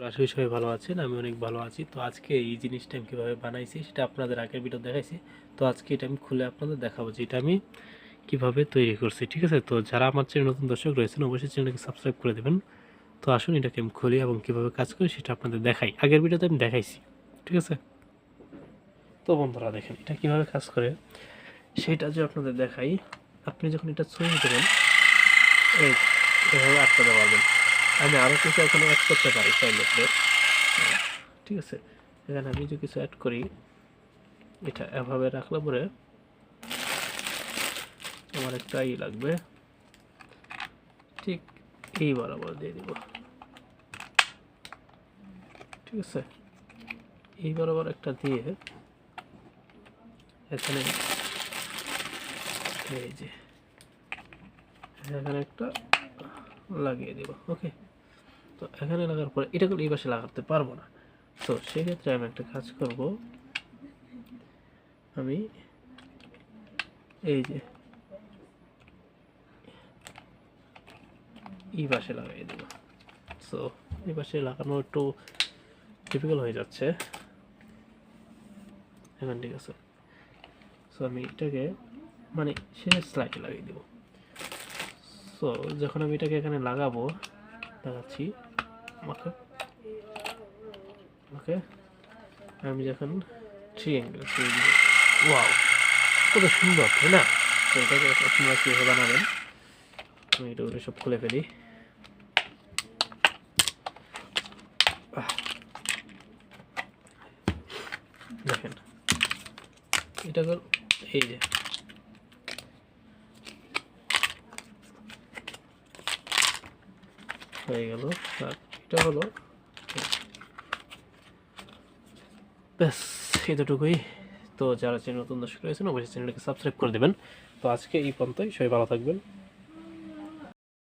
আশা করি সবাই ভালো আছেন, আমি অনেক ভালো আছি। তো আজকে এই জিনিসটা আমি কীভাবে বানাইছি সেটা আপনাদের আগের ভিডিও দেখাইছি। তো আজকে এটা আমি খুলে আপনাদের দেখাবো যে এটা আমি কীভাবে তৈরি করছি, ঠিক আছে? তো যারা আমার চ্যানেল নতুন দর্শক রয়েছেন অবশ্যই চ্যানেলকে সাবস্ক্রাইব করে দেবেন। তো আসুন এটাকে আমি খুলি এবং কীভাবে কাজ করি সেটা আপনাদের দেখাই। আগের ভিডিওতে আমি দেখাইছি, ঠিক আছে? তো বন্ধুরা দেখেন এটা কীভাবে কাজ করে সেটা যে আপনাদের দেখাই। আপনি যখন এটা সুইচ দেবেন এই এভাবে আটকাতে পারবেন। আমি আরও কিছু এখানে অ্যাড করতে পারি চাইলে, ঠিক আছে? এখানে আমি যদি কিছু অ্যাড করি, এটা এভাবে রাখলে পরে আমার একটা লাগবে, ঠিক এই বরাবর দিয়ে দিব, ঠিক আছে? এই বরাবর একটা দিয়ে এখানে এই যে এখানে একটা লাগিয়ে দেব। ওকে, তো এখানে লাগার পরে এটা এই পাশে লাগাতে পারবো না। তো সেক্ষেত্রে আমি একটা কাজ করব, আমি এই যে এই পাশে লাগিয়ে দেব। সো এই পাশে লাগানো একটু ডিফিকাল্ট হয়ে যাচ্ছে এখন, ঠিক আছে? সো আমি এটাকে মানে শেষ স্লাইডে লাগিয়ে দেব। সো যখন আমি এটাকে এখানে লাগাবো, লাগাচ্ছি ওকে ওকে, আমি যখন ট্রিঅ্যাঙ্গেল ওয়াও কত সুন্দর, তাই না? তো এটাকে আপনারা কীভাবে বানাবেন আমি এটা সব খুলে ফেলি। দেখেন এটা এই যে হয়ে গেল। আর এটা হলো ব্যাস এতটুকুই। তো যারা চ্যানেল নতুন দর্শক রয়েছেন অবশ্যই চ্যানেলটাকে সাবস্ক্রাইব করে দেবেন। তো আজকে এই পর্যন্তই, সবাই ভালো থাকবেন।